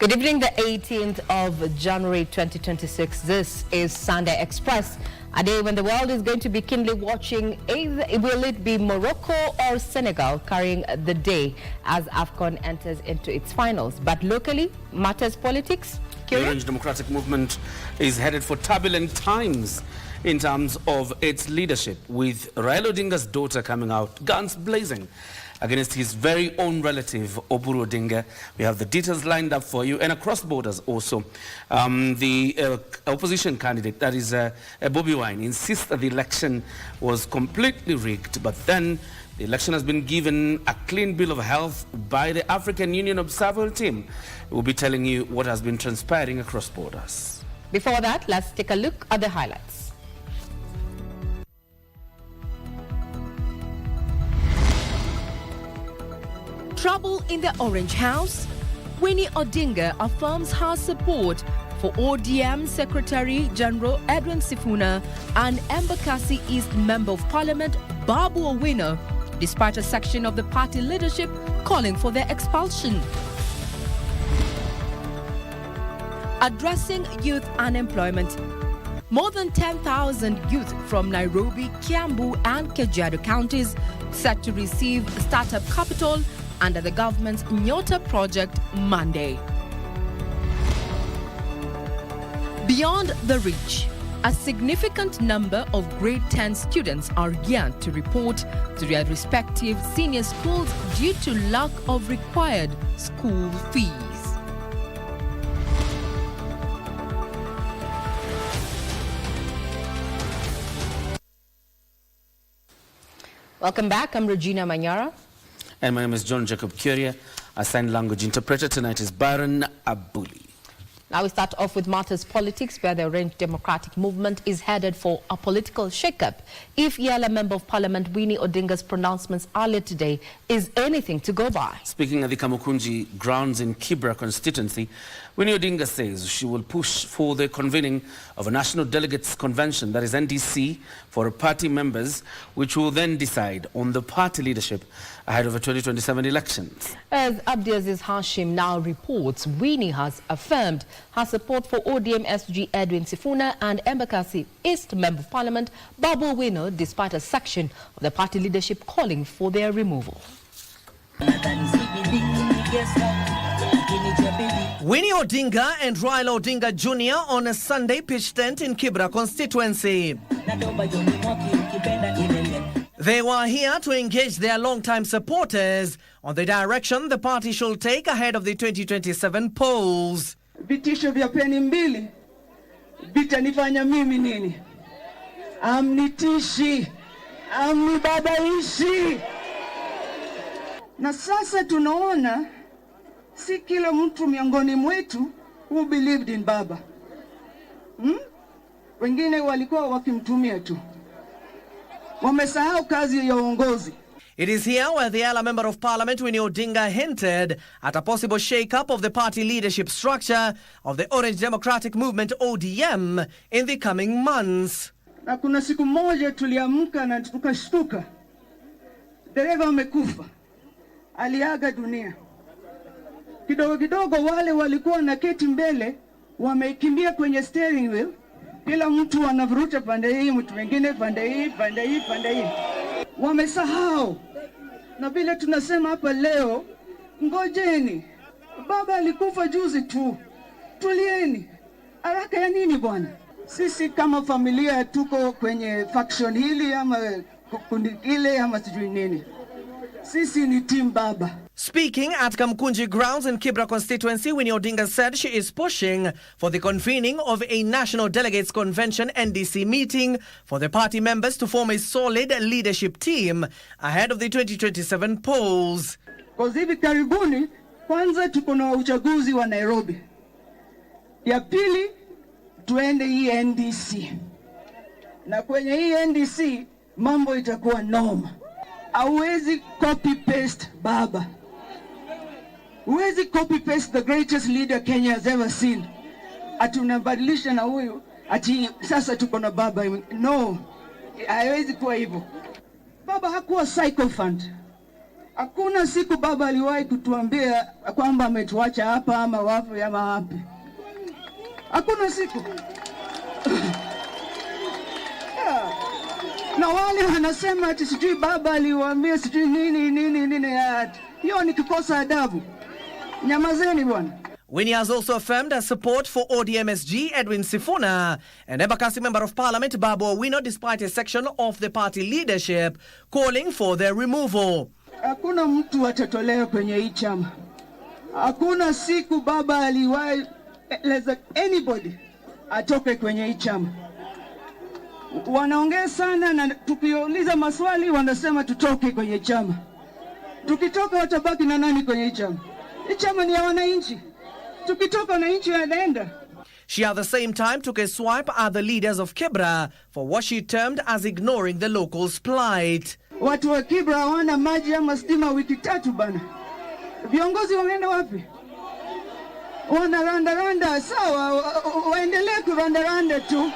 Good evening, the 18th of January 2026. This is Sunday Express, a day when the world is going to be keenly watching will it be Morocco or Senegal carrying the day as AFCON enters into its finals. But locally, matters politics. The Orange Democratic Movement is headed for turbulent times in terms of its leadership, with Raila Odinga's daughter coming out guns blazing against his very own relative, Oburu Odinga. We have the details lined up for you, and across borders also. The opposition candidate, that is Bobby Wine, insists that the election was completely rigged, but then the election has been given a clean bill of health by the African Union Observer team. We'll be telling you what has been transpiring across borders. Before that, let's take a look at the highlights. Trouble in the Orange House? Winnie Odinga affirms her support for ODM Secretary General Edwin Sifuna and Embakasi East Member of Parliament Babu Owino, despite a section of the party leadership calling for their expulsion. Addressing youth unemployment. More than 10,000 youth from Nairobi, Kiambu and Kajiado counties set to receive startup capital under the government's Nyota project Monday. Beyond the reach, a significant number of grade 10 students are yet to report to their respective senior schools due to lack of required school fees. Welcome back. I'm Regina Manyara. And my name is John Jacob Kioria. Our sign language interpreter tonight is Baron Abuli. Now we start off with matters politics, where the Orange Democratic Movement is headed for a political shakeup. If Yala Member of Parliament Winnie Odinga's pronouncements earlier today is anything to go by. Speaking at the Kamukunji grounds in Kibra constituency, Winnie Odinga says she will push for the convening of a National Delegates Convention, that is NDC, for party members, which will then decide on the party leadership ahead of the 2027 elections. As Abdiaziz Hashim now reports, Winnie has affirmed her support for ODM SG Edwin Sifuna and Embakasi East Member of Parliament Babu Owino, despite a section of the party leadership calling for their removal. Winnie Odinga and Raila Odinga Jr. on a Sunday pitch tent in Kibra constituency. They were here to engage their long-time supporters on the direction the party should take ahead of the 2027 polls. Vitisho vya peni mbili vitanifanya mimi nini? Amnitishi, amnibabaishi. Na sasa tunaona si kila mtu miongoni mwetu who believed in Baba. Wengine walikuwa wakimtumia tu. Wamesahau kazi ya uongozi. It is here where the Yala Member of Parliament Winnie Odinga hinted at a possible shake-up of the party leadership structure of the Orange Democratic Movement ODM in the coming months. Na kuna siku moja tuliamka na tukashtuka. Dereva amekufa. Aliaga dunia. Kidogo kidogo wale walikuwa na keti mbele wamekimbia kwenye steering wheel. Kila mtu anavuruta pande hii, mtu mwingine pande hii, pande hii, pande hii. Wamesahau. Na vile tunasema hapa leo, ngojeni. Baba alikufa juzi tu. Tulieni. Haraka ya nini bwana? Sisi kama familia tuko kwenye faction hili ama kundi ile ama sijui nini. Sisi ni team Baba. Speaking at Kamkunji grounds in Kibra constituency, Winnie Odinga said she is pushing for the convening of a National Delegates Convention NDC meeting for the party members to form a solid leadership team ahead of the 2027 polls. Kwa hivi karibuni, kwanza tuko na uchaguzi wa Nairobi. Ya pili, tuende hii NDC. Na kwenye hii NDC, mambo itakuwa noma. Hauwezi copy-paste Baba. Huwezi copy-paste the greatest leader Kenya has ever seen. Ati unabadilisha na huyu, ati sasa tuko na Baba. No, haiwezi kuwa hivyo. Baba hakuwa psychophant. Hakuna siku baba aliwahi kutuambia kwamba ametuacha hapa ama wafu ya wapi. Hakuna siku. Na wale wanasema ati sijui baba aliwaambia sijui nini hiyo ni kukosa adabu. Nyamazeni bwana. Winnie has also affirmed her support for ODM-SG Edwin Sifuna and Embakasi Member of Parliament Babu Owino, despite a section of the party leadership calling for their removal. Hakuna mtu atatolewa kwenye hii chama. Hakuna siku baba aliwahi anybody atoke kwenye hii chama. Wanaongea sana na tukiuliza maswali wanasema tutoke kwenye chama. Tukitoka watabaki na nani kwenye hii chama? Hii chama ni ya wananchi. Tukitoka wananchi wanaenda. She at the same time took a swipe at the leaders of Kibra for what she termed as ignoring the locals' plight. Watu wa Kibra hawana maji ama stima wiki 3 bana. Viongozi wameenda wapi? Wanaranda sawa, waendelee kuranda tu.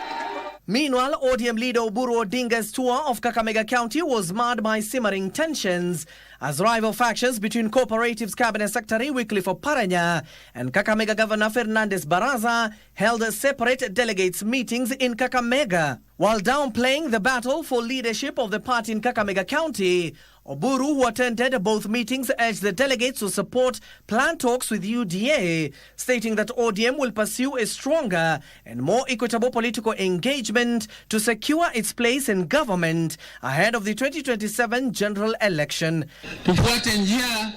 Meanwhile, ODM leader Oburu Odinga's tour of Kakamega County was marred by simmering tensions as rival factions between Cooperatives Cabinet Secretary Wycliffe Oparanya and Kakamega Governor Fernandez Baraza held separate delegates meetings in Kakamega. While downplaying the battle for leadership of the party in Kakamega County, Oburu, who attended both meetings, urged the delegates to support planned talks with UDA, stating that ODM will pursue a stronger and more equitable political engagement to secure its place in government ahead of the 2027 general election. Tufuate njia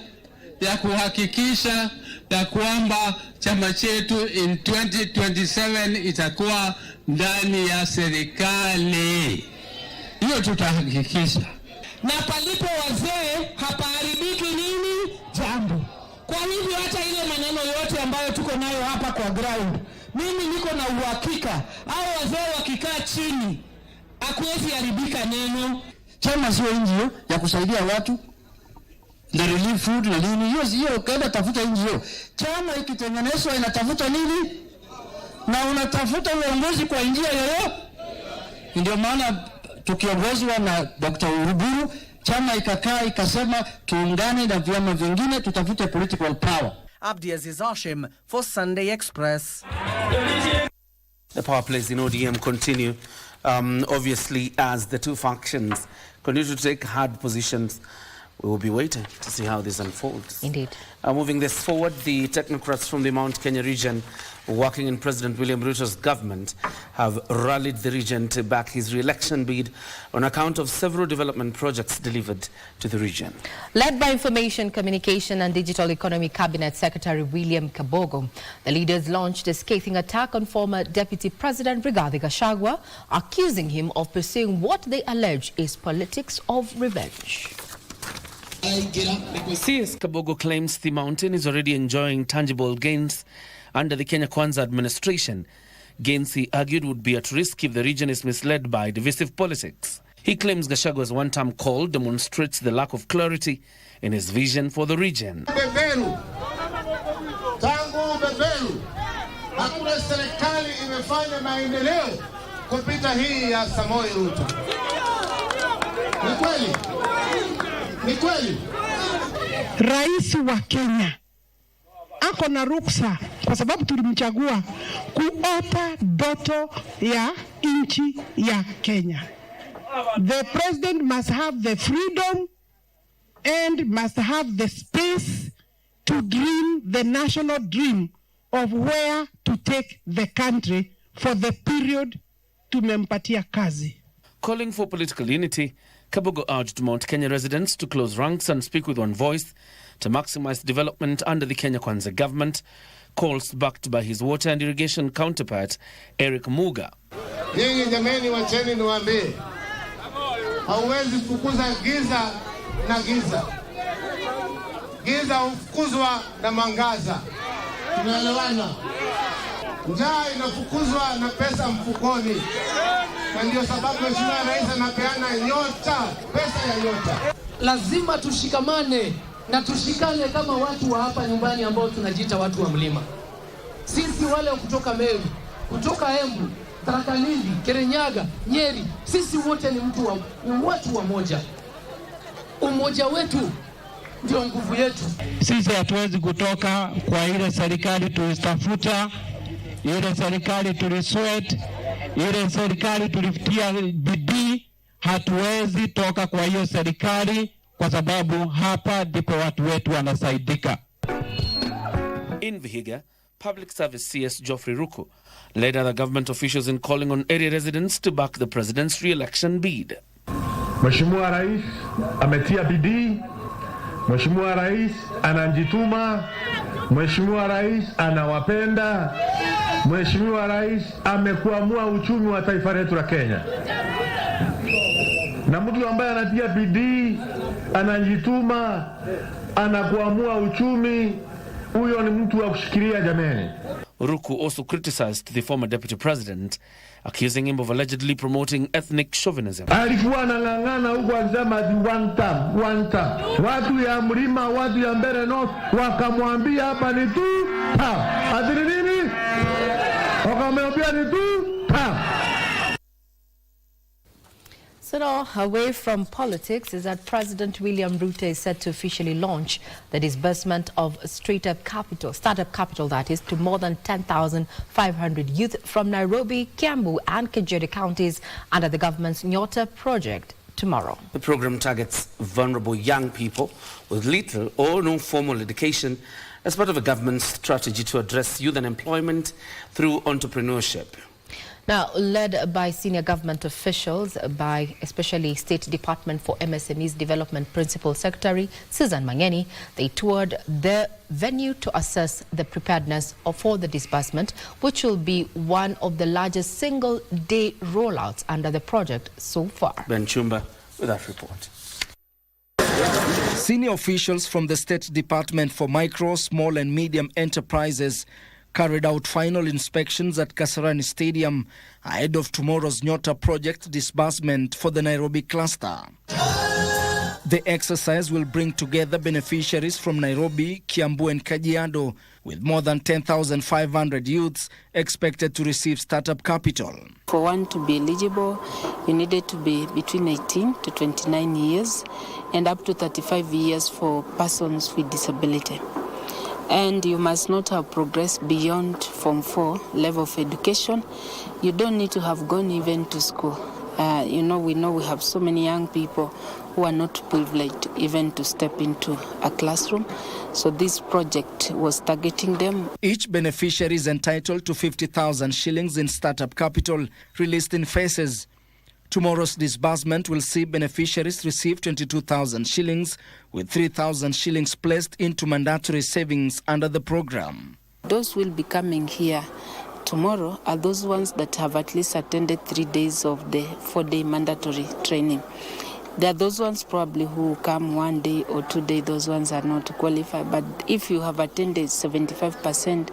ya kuhakikisha ya kwamba chama chetu in 2027 itakuwa ndani ya serikali. Hiyo tutahakikisha. Na palipo wazee hapaharibiki nini? Jambo. Kwa hivyo hata ile maneno yote ambayo tuko nayo hapa kwa ground, mimi niko na uhakika hao wazee wakikaa chini hakuwezi haribika neno. Chama sio NGO ya kusaidia watu na relief food na nini. Hiyo kaenda tafuta NGO. Chama ikitengenezwa inatafuta nini? Na unatafuta uongozi kwa njia yoyote. Ndio maana tukiongozwa na Dr. Uruburu, chama ikakaa ikasema tuungane na vyama vingine tutafute political power. Abdi Aziz Hashim for Sunday Express. The power plays in ODM continue, obviously, as the two factions continue to take hard positions. We will be waiting to see how this unfolds. Indeed. Moving this forward, the technocrats from the Mount Kenya region working in President William Ruto's government have rallied the region to back his re-election bid on account of several development projects delivered to the region. Led by Information, Communication and Digital Economy Cabinet Secretary William Kabogo, the leaders launched a scathing attack on former Deputy President Rigathi Gachagua, accusing him of pursuing what they allege is politics of revenge. CS Kabogo claims the mountain is already enjoying tangible gains under the Kenya Kwanza administration. Gains he argued would be at risk if the region is misled by divisive politics. He claims Gachagua's one-term call demonstrates the lack of clarity in his vision for the region. Tangu beberu, hakuna serikali imefanya maendeleo kupita hii ya Samoei Ruto. Ni kweli? Ni kweli? Rais wa Kenya ako na ruksa kwa sababu tulimchagua kuota ndoto ya nchi ya Kenya. The president must have the freedom and must have the space to dream the national dream of where to take the country for the period tumempatia kazi. Calling for political unity, Kabogo urged Mount Kenya residents to close ranks and speak with one voice to maximize development under the Kenya Kwanza government, calls backed by his water and irrigation counterpart, Eric Muga. Nyinyi jameni, wacheni niwaambie, hauwezi kufukuza giza na giza. Giza hufukuzwa na mwangaza. Tunaelewana? Njaa inafukuzwa na pesa mfukoni. Na ndio sababu Mheshimiwa Rais anapeana nyota, pesa ya nyota. Lazima tushikamane na tushikane kama watu wa hapa nyumbani ambao tunajiita watu wa mlima. Sisi wale kutoka Meru, kutoka Embu, Tharaka Nithi, Kirinyaga, Nyeri, sisi wote ni watu wa moja. Umoja wetu ndio nguvu yetu. Sisi hatuwezi kutoka kwa ile serikali tulistafuta, ile serikali tulisweat, ile serikali tulifutia bidii. Hatuwezi toka kwa hiyo serikali kwa sababu hapa ndipo watu wetu wanasaidika. In Vihiga, Public Service CS Geoffrey Ruku led other government officials in calling on area residents to back the president's re-election bid. Mheshimiwa Rais ametia bidii, Mheshimiwa Rais anajituma, Mheshimiwa Rais anawapenda, Mheshimiwa Rais amekuamua uchumi wa taifa letu la Kenya. Na mtu ambaye anatia bidii, anajituma, anakuamua uchumi, huyo ni mtu wa kushikilia jameni. Ruku also criticized the former deputy president, accusing him of allegedly promoting ethnic chauvinism. Alikuwa anang'ang'ana huko akisema one term. Watu ya mlima, watu ya Mbeere North wakamwambia hapa ni tu ati nini? Wakamwambia ni tu So now, away from politics, is that President William Ruto is set to officially launch the disbursement of startup capital that is, to more than 10,500 youth from Nairobi, Kiambu and Kioria counties under the government's KNUT project tomorrow. The program targets vulnerable young people with little or no formal education as part of a government strategy to address youth unemployment through entrepreneurship. Now, led by senior government officials, by especially State Department for MSMEs Development Principal Secretary Susan Manyara, they toured the venue to assess the preparedness for the disbursement, which will be one of the largest single-day rollouts under the project so far. Ben Chumba with that report. Senior officials from the State Department for Micro, Small and Medium Enterprises carried out final inspections at Kasarani Stadium ahead of tomorrow's KNUT project disbursement for the Nairobi cluster. The exercise will bring together beneficiaries from Nairobi, Kiambu and Kajiado, with more than 10,500 youths expected to receive startup capital. For one to be eligible, you needed to be between 18 to 29 years and up to 35 years for persons with disability. And you must not have progressed beyond Form 4 level of education. You don't need to have gone even to school. We know we have so many young people who are not privileged even to step into a classroom. So this project was targeting them. Each beneficiary is entitled to 50,000 shillings in startup capital released in phases. Tomorrow's disbursement will see beneficiaries receive 22,000 shillings, with 3,000 shillings placed into mandatory savings under the program. Those will be coming here tomorrow are those ones that have at least attended 3 days of the 4-day mandatory training. There are those ones probably who come 1 day or 2 days, those ones are not qualified. But if you have attended 75%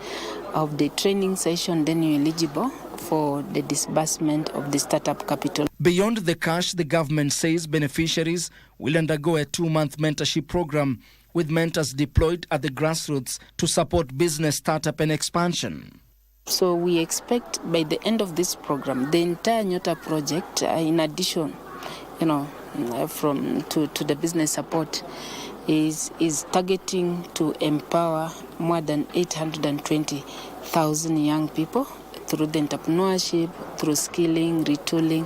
of the training session, then you're eligible for the disbursement of the startup capital. Beyond the cash, the government says beneficiaries will undergo a 2-month mentorship program with mentors deployed at the grassroots to support business startup and expansion. So we expect by the end of this program, the entire KNUT project, in addition, from to the business support, is targeting to empower more than 820,000 young people through the entrepreneurship, through skilling, retooling,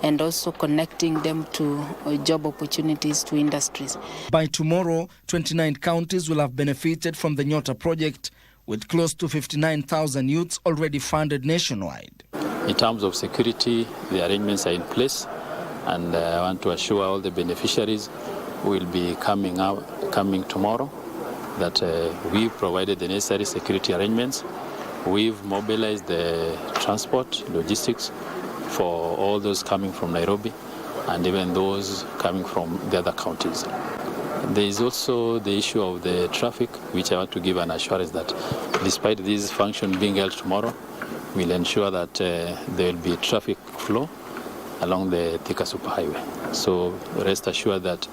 and also connecting them to job opportunities to industries. By tomorrow, 29 counties will have benefited from the KNUT project, with close to 59,000 youths already funded nationwide. In terms of security, the arrangements are in place, and I want to assure all the beneficiaries who will be coming tomorrow that we've provided the necessary security arrangements. We've mobilized the transport, logistics for all those coming from Nairobi and even those coming from the other counties. There is also the issue of the traffic, which I want to give an assurance that despite this function being held tomorrow, we'll ensure that there will be traffic flow along the Thika Superhighway. So rest assured that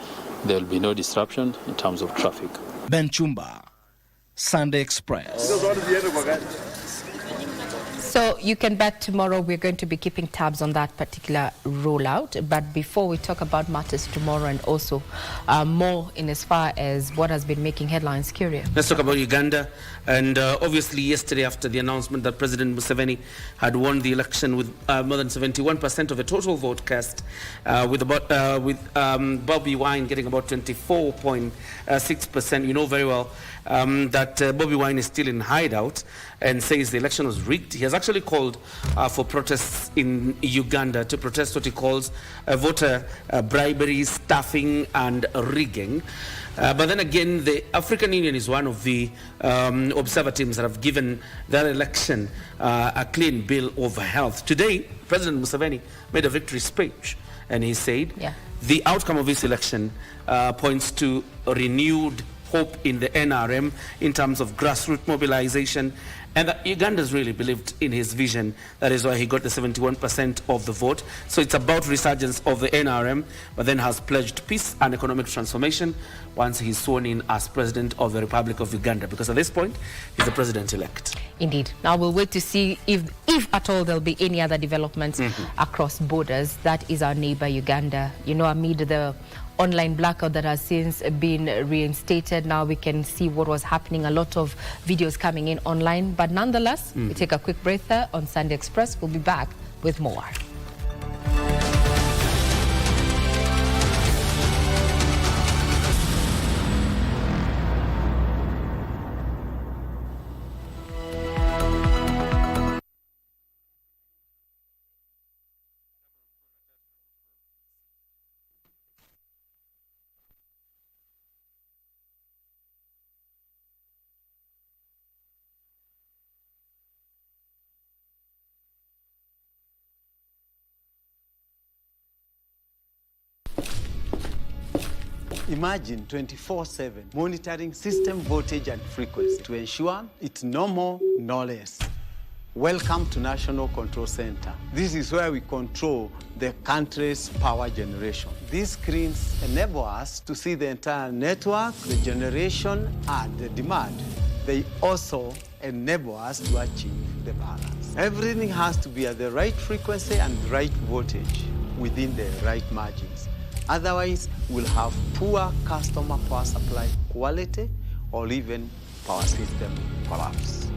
there will be no disruption in terms of traffic. Ben Chumba, Sunday Express. So So you can bet tomorrow we're going to be keeping tabs on that particular rollout. But before we talk about matters tomorrow and also more in as far as what has been making headlines, Kioria. Let's talk about Uganda. And obviously yesterday, after the announcement that President Museveni had won the election with more than 71% of the total vote cast, with Bobby Wine getting about 24.6%. You know very well that Bobby Wine is still in hideout and says the election was rigged. He has actually called for protests in Uganda to protest what he calls voter bribery, staffing and rigging. But then again, the African Union is one of the observer teams that have given that election a clean bill of health. Today, President Museveni made a victory speech, and he said the outcome of this election points to a renewed hope in the NRM in terms of grassroots mobilization, and that Ugandans really believed in his vision. That is why he got the 71% of the vote. So it's about resurgence of the NRM, but then has pledged peace and economic transformation once he's sworn in as president of the Republic of Uganda, because at this point, he's the president-elect. Indeed. Now we'll wait to see if at all there'll be any other developments across borders. That is our neighbor Uganda. You know, amid the online blackout that has since been reinstated, now we can see what was happening. A lot of videos coming in online, but nonetheless, we take a quick break there on Sunday Express. We'll be back with more. Imagine 24/7 monitoring system voltage and frequency to ensure it's no more, no less. Welcome to National Control Center. This is where we control the country's power generation. These screens enable us to see the entire network, the generation, and the demand. They also enable us to achieve the balance. Everything has to be at the right frequency and right voltage within the right margins. Otherwise, we'll have poor customer power supply quality or even power system collapse.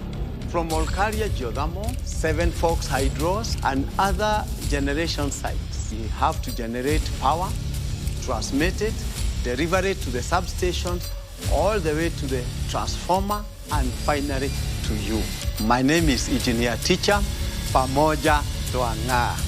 From Olkaria Geothermal, 7 Forks Hydros, and other generation sites, we have to generate power, transmit it, deliver it to the substations, all the way to the transformer, and finally to you. My name is Engineer Teacher Pamoja Doanga.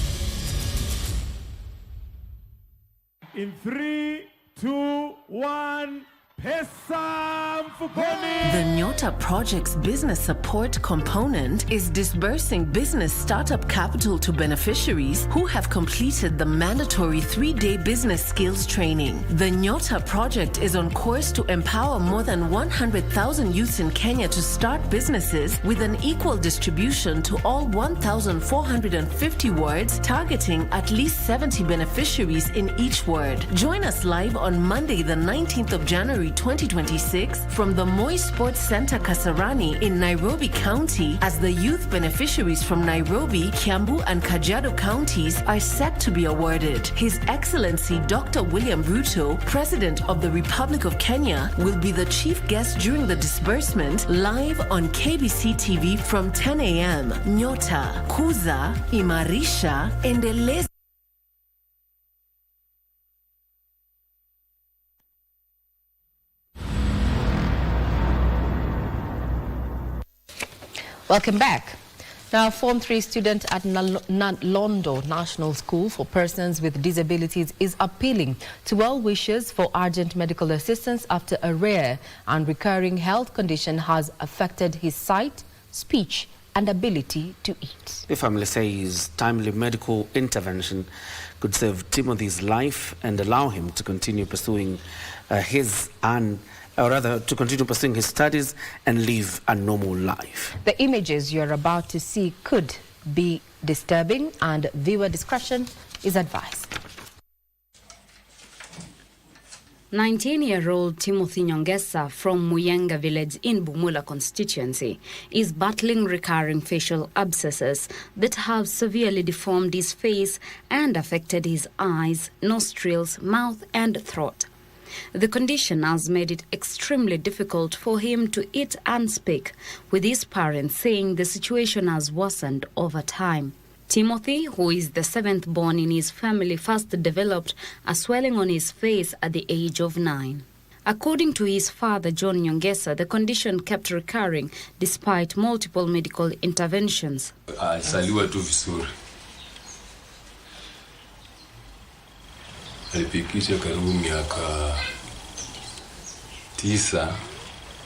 In 3, 2, 1, Pesa Mfukoni! The KNUT Project's business support component is disbursing business startup capital to beneficiaries who have completed the mandatory 3-day business skills training. The KNUT Project is on course to empower more than 100,000 youths in Kenya to start businesses with an equal distribution to all 1,450 wards, targeting at least 70 beneficiaries in each ward. Join us live on Monday, the 19th of January 2026 from the Moi Sports Center Kasarani in Nairobi County, as the youth beneficiaries from Nairobi, Kiambu and Kajiado counties are set to be awarded. His Excellency Dr. William Ruto, President of the Republic of Kenya, will be the chief guest during the disbursement, live on KBC TV from 10 a.m. Nyota, Kuza, Imarisha, Endeleza. Welcome back. Now, Form 3 student at Londo National School for Persons with Disabilities is appealing to well-wishers for urgent medical assistance after a rare and recurring health condition has affected his sight, speech, and ability to eat. The family says timely medical intervention could save Timothy's life and allow him to continue pursuing to continue pursuing his studies and live a normal life. The images you're about to see could be disturbing, and viewer discretion is advised. 19-year-old Timothy Nyongesa from Muyenga village in Bumula constituency is battling recurring facial abscesses that have severely deformed his face and affected his eyes, nostrils, mouth and throat. The condition has made it extremely difficult for him to eat and speak, with his parents saying the situation has worsened over time. Timothy, who is the seventh born in his family, first developed a swelling on his face at the age of 9. According to his father, John Nyongesa, the condition kept recurring despite multiple medical interventions. Alisaliwa tu vizuri. Alifikisha karibu miaka 9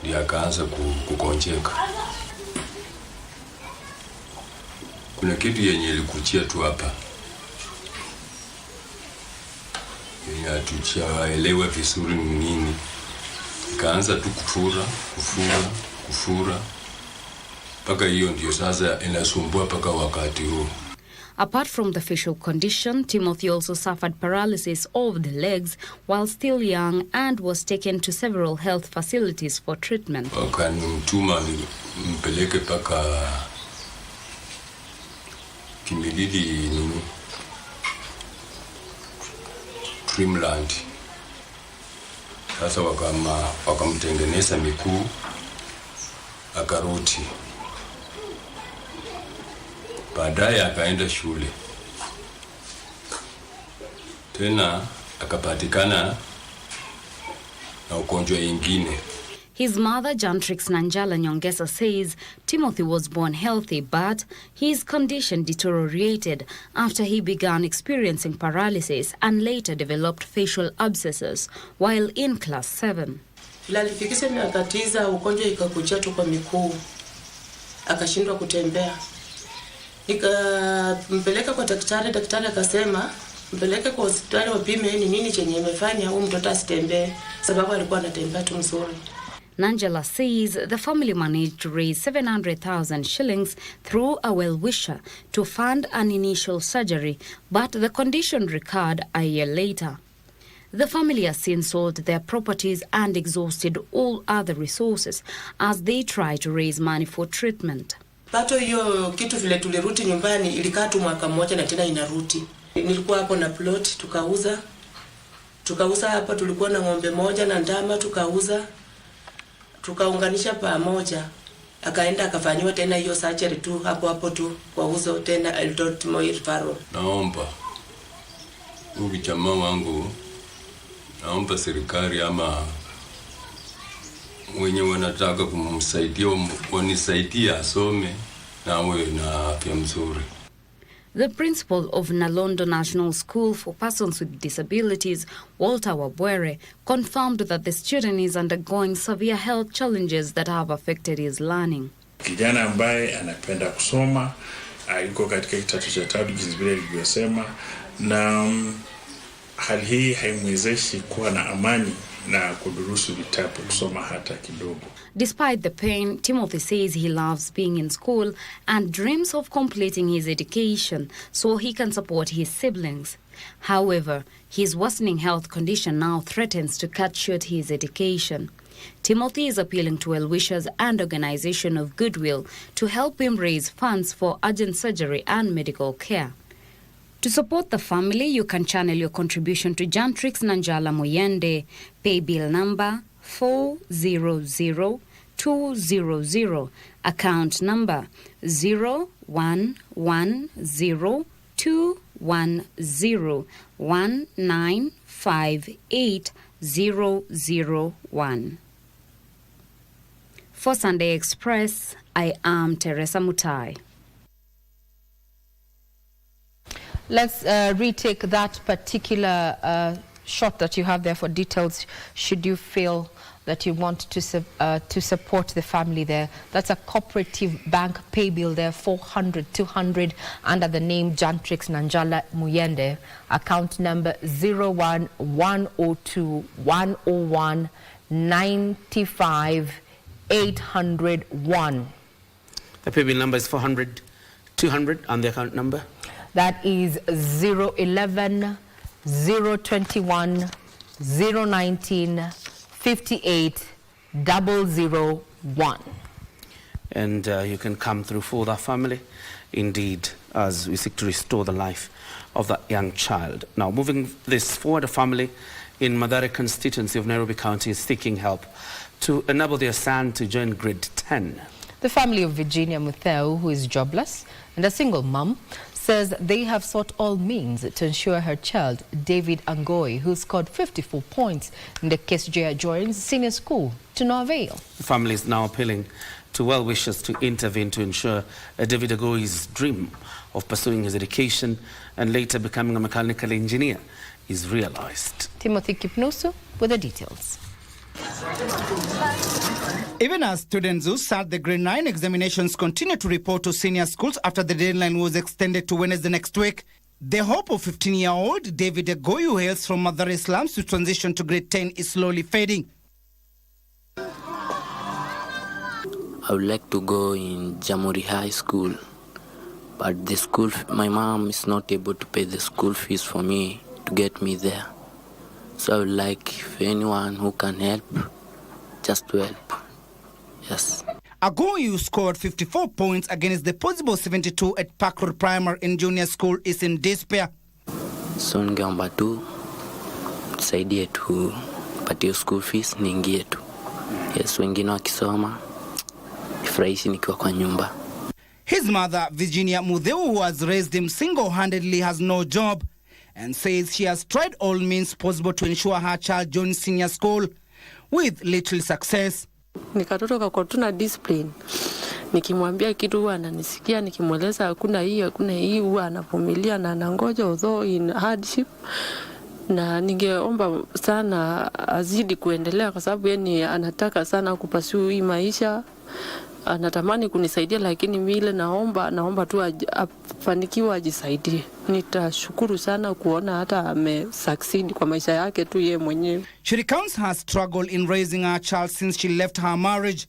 ndio akaanza kukonjeka. Kuna kitu yenye ilikuchia tu hapa. Yenye hatujaelewa vizuri ni nini. Ikaanza tu kufura. Paka hiyo ndio sasa inasumbua paka wakati huu. Apart from the facial condition, Timothy also suffered paralysis of the legs while still young and was taken to several health facilities for treatment. Wakanimtuma mpeleke paka Kimilili nini Dreamland. Sasa wakamtengeneza miguu akarudi. Baadaye akaenda shule. Tena akapatikana na ugonjwa ingine. His mother, Jantrix Nanjala Nyongesa, says Timothy was born healthy, but his condition deteriorated after he began experiencing paralysis and later developed facial abscesses while in class 7. Alifikisha miaka 9, ugonjwa ikakuja tu kwa miguu. Akashindwa kutembea. Nikampeleka kwa daktari akasema mpeleke kwa hospitali wapime ni nini chenye imefanya huyu mtoto asitembee, sababu alikuwa anatembea tu mzuri. Nanjala says the family managed to raise 700,000 shillings through a well-wisher to fund an initial surgery, but the condition recurred a year later. The family has since sold their properties and exhausted all other resources as they try to raise money for treatment. Pato hiyo kitu vile tulirudi nyumbani ilikaa tu mwaka mmoja na tena inarudi. Nilikuwa hapo na plot tukauza hapa, tulikuwa na ng'ombe moja na ndama tukaunganisha pamoja. Akaenda akafanywa tena hiyo surgery tu hapo tu kwa uzo tena Eldoret Moi referral. Naomba jamaa wangu, naomba serikali ama wenye wanataka kumsaidia wanisaidie asome na awe na afya mzuri. The principal of Nalondo National School for Persons with Disabilities, Walter Wabwere, confirmed that the student is undergoing severe health challenges that have affected his learning. Kijana ambaye anapenda kusoma, yuko katika kidato cha 3 jinsi vile nilivyosema, na hali hii haimwezeshi kuwa na amani na kudurusu vitabu kusoma hata kidogo. Despite the pain, Timothy says he loves being in school and dreams of completing his education so he can support his siblings. However, his worsening health condition now threatens to cut short his education. Timothy is appealing to well-wishers and organization of goodwill to help him raise funds for urgent surgery and medical care. To support the family, you can channel your contribution to Jantrix Nanjala Muyende, pay bill number 400200, account number 01102101958001. For Sunday Express, I am Teresa Mutai. Let's retake that particular shot that you have there for details, should you feel that you want to support the family there. That's a cooperative bank pay bill there, 400-200, under the name Jantrix Nanjala Muyende, account number 01102-101-95-801. The pay bill number is 400-200, and the account number? That is 011-021 019 58 001. And you can come through for that family, indeed, as we seek to restore the life of that young child. Now, moving this forward, a family in Manyara constituency of Nairobi County is seeking help to enable their son to join grade 10. The family of Regina, who is jobless and a single mom, says they have sought all means to ensure her child, David Angoi, who scored 54 points in the KSJ Joins Senior School, to no avail. The family is now appealing to well-wishers to intervene to ensure David Angoi's dream of pursuing his education and later becoming a mechanical engineer is realized. Timothy Kipnusu with the details. Even as students who sat the grade 9 examinations continue to report to senior schools after the deadline was extended to Wednesday next week, the hope of 15-year-old David Angoi, who hails from Manyara slums to transition to grade 10, is slowly fading. I would like to go in Jamhuri High School, but the school, my mom is not able to pay the school fees for me to get me there. So I would like if anyone who can help, just to help. Yes. Angoi, who scored 54 points against the possible 72 at Park Road Primary in junior school, is in despair. So ningeomba tu tusaidie tu patie school fees niingie tu. Yes, wengine wakisoma ifurahishi nikiwa kwa nyumba. His mother, Virginia Mudheu, who has raised him single-handedly, has no job and says she has tried all means possible to ensure her child joins senior school with little success. Nikatoto kwa tuna discipline. Nikimwambia kitu huwa ananisikia, nikimweleza hakuna hii huwa anavumilia na anangoja although in hardship. Na ningeomba sana azidi kuendelea kwa sababu yeye anataka sana kupasua hii maisha. Anatamani kunisaidia lakini mimi naomba tu afanikiwe ajisaidie. Nitashukuru sana kuona hata succeed kwa maisha yake tu yeye mwenyewe. She recounts her struggle in raising her child since she left her marriage.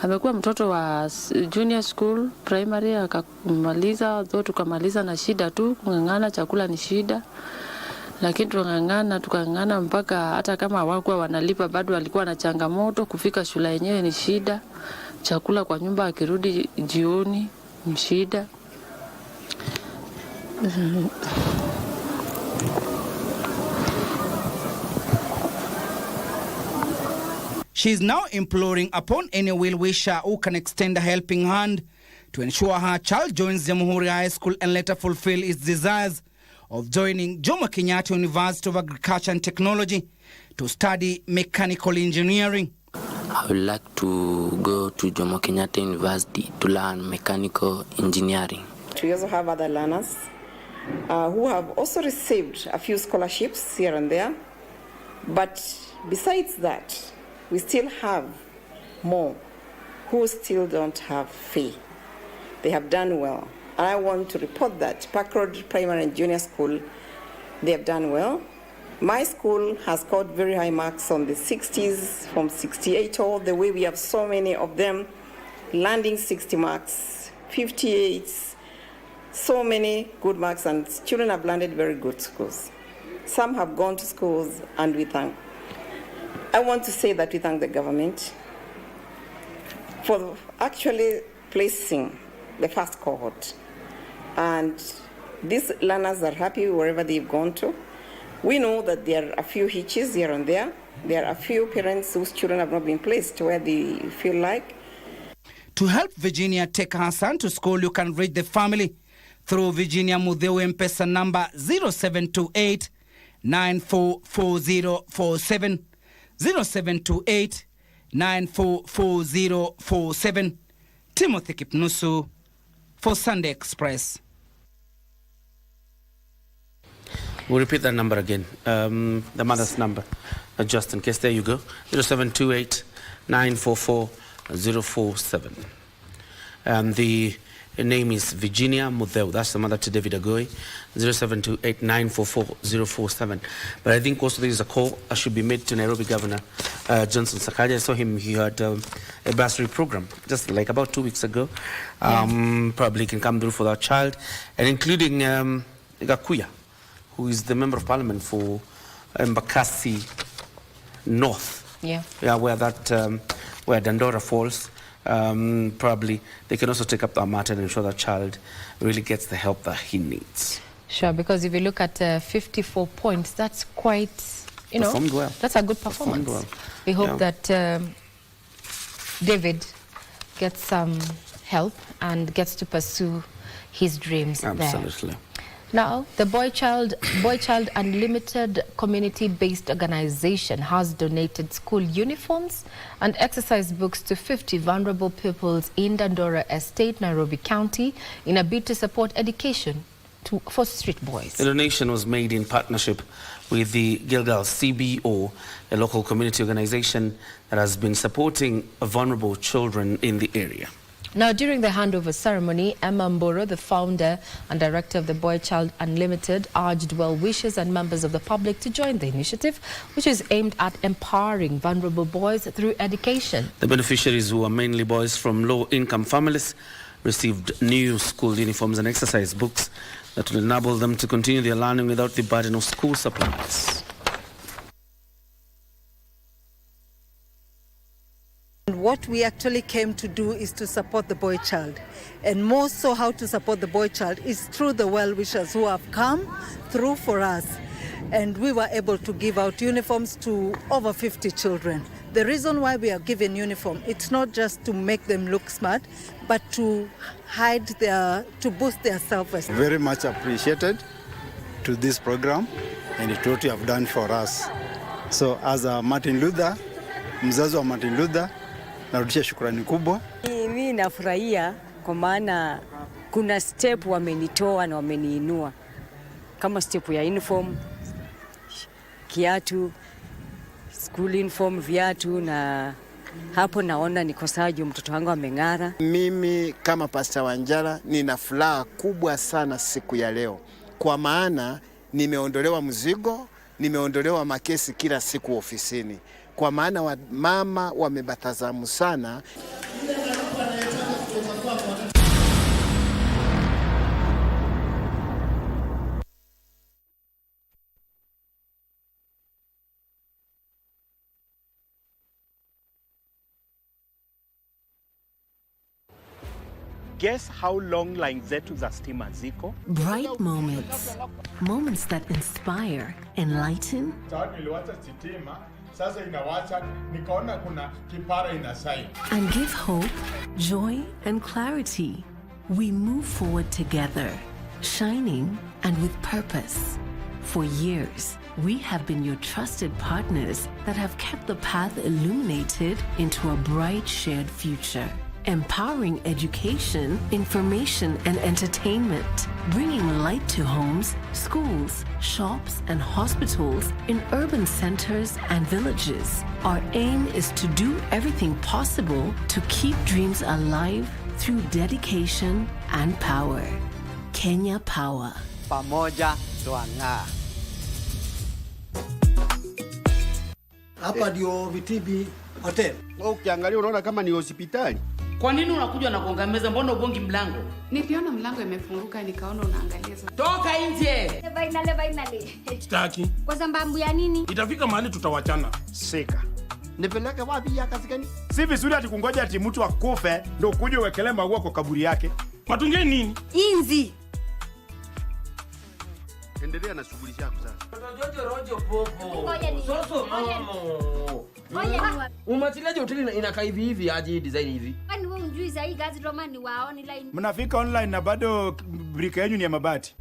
Amekuwa mtoto wa junior school, primary akamaliza, tukamaliza na shida tu, kungangana chakula ni shida. Lakini tukangangana mpaka hata kama hawakuwa wanalipa bado walikuwa na changamoto, kufika shule yenyewe ni shida. Chakula kwa nyumba akirudi jioni ni shida. She is now imploring upon any well-wisher who can extend a helping hand to ensure her child joins Jamhuri High School and later fulfill its desires of joining Jomo Kenyatta University of Agriculture and Technology to study mechanical engineering. I would like to go to Jomo Kenyatta University to learn mechanical engineering. We also have other learners who have also received a few scholarships here and there. But besides that, we still have more who still don't have fee. They have done well. And I want to report that Park Road Primary and Junior School, they have done well. My school has scored very high marks on the 60s, from 68 all the way. We have so many of them landing 60 marks, 58, so many good marks, and children have landed very good schools. Some have gone to schools, and I want to say that we thank the government for actually placing the first cohort. And these learners are happy wherever they've gone to. We know that there are a few hitches here and there. There are a few parents whose children have not been placed where they feel like. To help Virginia take her son to school, you can reach the family through Virginia Mudheu M-Pesa number 0728 944047, 0728 944047. Timothy Kipnusu for Sunday Express. We'll repeat that number again, the mother's number, just in case. There you go, 0728 944 047. The name is Virginia Mudheu. That's the mother to David Angoi, 0728 944 047. But I think also there is a call that should be made to Nairobi Governor Johnson Sakaja. I saw him, he had a bursary program just like about 2 weeks ago. Probably can come through for that child, and including Gakuya, who is the Member of Parliament for Embakasi North. Yeah. Yeah, where Dandora falls. Probably they can also take up the matter and ensure that child really gets the help that he needs. Sure, because if you look at 54 points, that's quite, Performed well. That's a good performance. Well. We hope that David gets some help and gets to pursue his dreams. Absolutely. There. Now, the Boy Child Unlimited community-based organization has donated school uniforms and exercise books to 50 vulnerable pupils in Dandora Estate, Nairobi County, in a bid to support education for street boys. The donation was made in partnership with the Gilgal CBO, a local community organization that has been supporting vulnerable children in the area. Now, during the handover ceremony, Emma Mboro, the founder and director of the Boy Child Unlimited, urged well-wishers and members of the public to join the initiative, which is aimed at empowering vulnerable boys through education. The beneficiaries, who are mainly boys from low-income families, received new school uniforms and exercise books that will enable them to continue their learning without the burden of school supplies. What we actually came to do is to support the boy child, and more so how to support the boy child is through the well-wishers who have come through for us, and we were able to give out uniforms to over 50 children. The reason why we are giving uniform, it's not just to make them look smart, but to to boost their self-esteem. Very much appreciated to this program and what you have done for us. So as a Martin Luther, mzazi wa Martin Luther, narudisha shukrani kubwa. Mimi nafurahia kwa maana kuna step wamenitoa na wameniinua, kama step ya uniform, kiatu, school uniform, viatu, na hapo naona niko sawa juu mtoto wangu ameng'ara. Mimi kama Pastor Wanjala nina furaha kubwa sana siku ya leo, kwa maana nimeondolewa mzigo, nimeondolewa makesi kila siku ofisini, kwa maana mama wamebatazamu sana. Guess how long line zetu za stima ziko? Bright moments. Moments that inspire, enlighten, Sasa inawacha nikaona kuna kipara inasai. And give hope, joy, and clarity. We move forward together, shining and with purpose. For years, we have been your trusted partners that have kept the path illuminated into a bright shared future. Empowering education, information, and entertainment, bringing light to homes, schools, shops, and hospitals in urban centers and villages. Our aim is to do everything possible to keep dreams alive through dedication and power. Kenya Power. Pamoja twang'aa. Hapa ndio Vitibi Hotel. Ukiangalia unaona kama ni hospitali. Kwa nini unakuja na kugonga meza? Mbona ugongi mlango? Niliona mlango imefunguka nikaona unaangalia. Toka nje. Bainale. Staki. Kwa sababu ya nini? Itafika mahali tutawachana. Sika. Nipeleke wapi ya kazi gani? Si vizuri ati kungoja ati mtu akufe ndio ukuje uwekelee maua kwa kaburi yake. Matunge nini? Inzi. Endelea na shughuli zako sasa. Rojo popo. Soso mama. Umatilaje hoteli inakaa hivi aje design hivi? Kwani wewe unjui za hii gazi Roma ni wa online? Mnafika online na bado brika yenu ni ya mabati.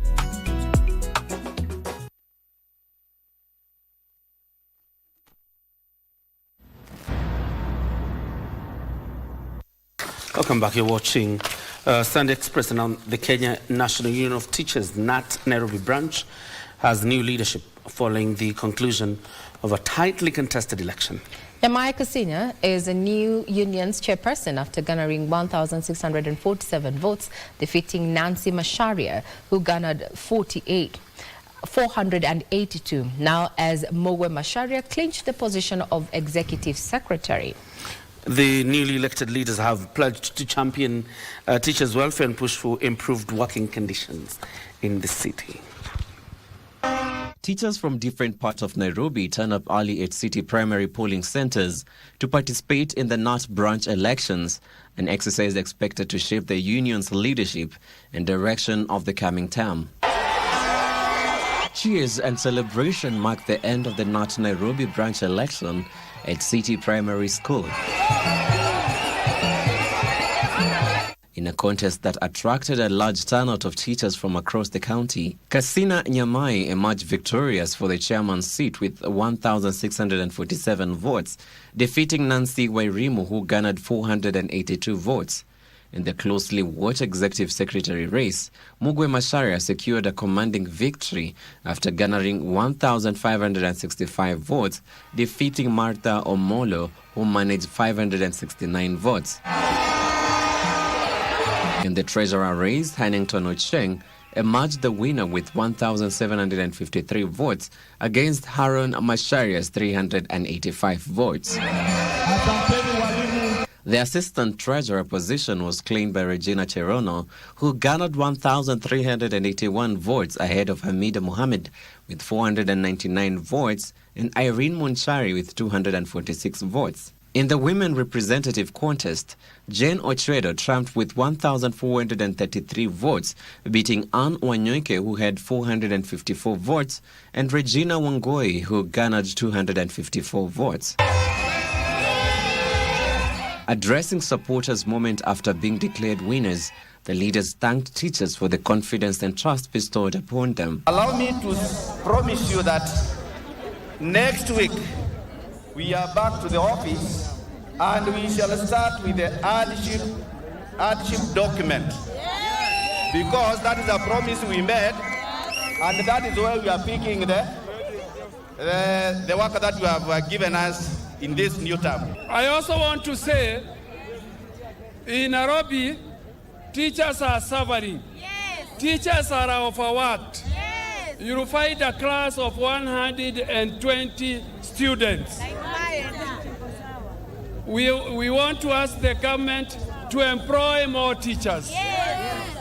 Welcome back. You're watching Sunday Express, and the Kenya National Union of Teachers KNUT Nairobi branch has new leadership following the conclusion of a tightly contested election. Nyamai Kasinya is a new union's chairperson after garnering 1,647 votes, defeating Nancy Masharia, who garnered 482. Now, as Mowe Masharia clinched the position of executive secretary. The newly elected leaders have pledged to champion teachers' welfare and push for improved working conditions in the city. Teachers from different parts of Nairobi turn up early at city primary polling centers to participate in the KNUT branch elections, an exercise expected to shape the union's leadership and direction of the coming term. Cheers and celebration marked the end of the KNUT Nairobi branch election at City Primary School. In a contest that attracted a large turnout of teachers from across the county, Kasina Nyamai emerged victorious for the chairman's seat with 1,647 votes, defeating Nancy Wairimu, who garnered 482 votes. In the closely watched executive secretary race, Mugwe Macharia secured a commanding victory after garnering 1,565 votes, defeating Martha Omolo, who managed 569 votes. In the treasurer race, Hannington Ocheng emerged the winner with 1,753 votes against Haron Macharia's 385 votes. The assistant treasurer position was claimed by Regina Cherono, who garnered 1,381 votes ahead of Hamida Mohammed with 499 votes and Irene Munchari with 246 votes. In the women representative contest, Jane Ochredo trumped with 1,433 votes, beating Anne Wanyoike, who had 454 votes, and Regina Wangoi, who garnered 254 votes. Addressing supporters moment after being declared winners, the leaders thanked teachers for the confidence and trust bestowed upon them. Allow me to promise you that next week we are back to the office and we shall start with the hardship document. Because that is a promise we made, and that is why we are picking the work that you have given us in this new term. I also want to say, in Nairobi, teachers are suffering. Yes. Teachers are overworked. Yes. You'll find a class of 120 students. We want to ask the government to employ more teachers. Yes.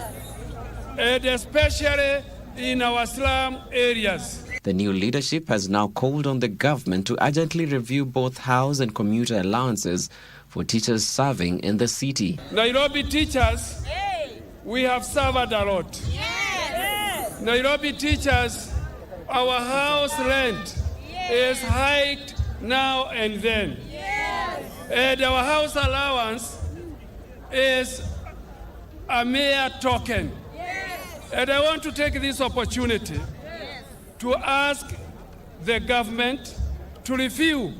And especially in our slum areas. The new leadership has now called on the government to urgently review both house and commuter allowances for teachers serving in the city. Nairobi teachers, we have suffered a lot. Yes. Nairobi teachers, our house rent is hiked now and then. Yes. And our house allowance is a mere token. Yes. And I want to take this opportunity to ask the government to review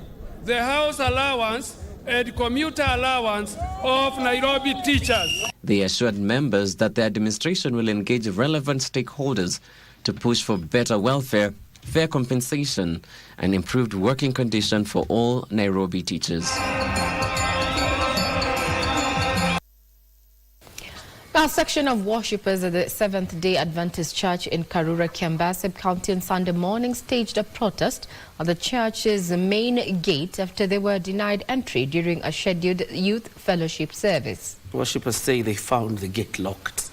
the house allowance and commuter allowance of Nairobi teachers. They assured members that the administration will engage relevant stakeholders to push for better welfare, fair compensation, and improved working conditions for all Nairobi teachers. A section of worshippers at the Seventh-day Adventist Church in Karura, Kiambaa County on Sunday morning staged a protest at the church's main gate after they were denied entry during a scheduled youth fellowship service. Worshippers say they found the gate locked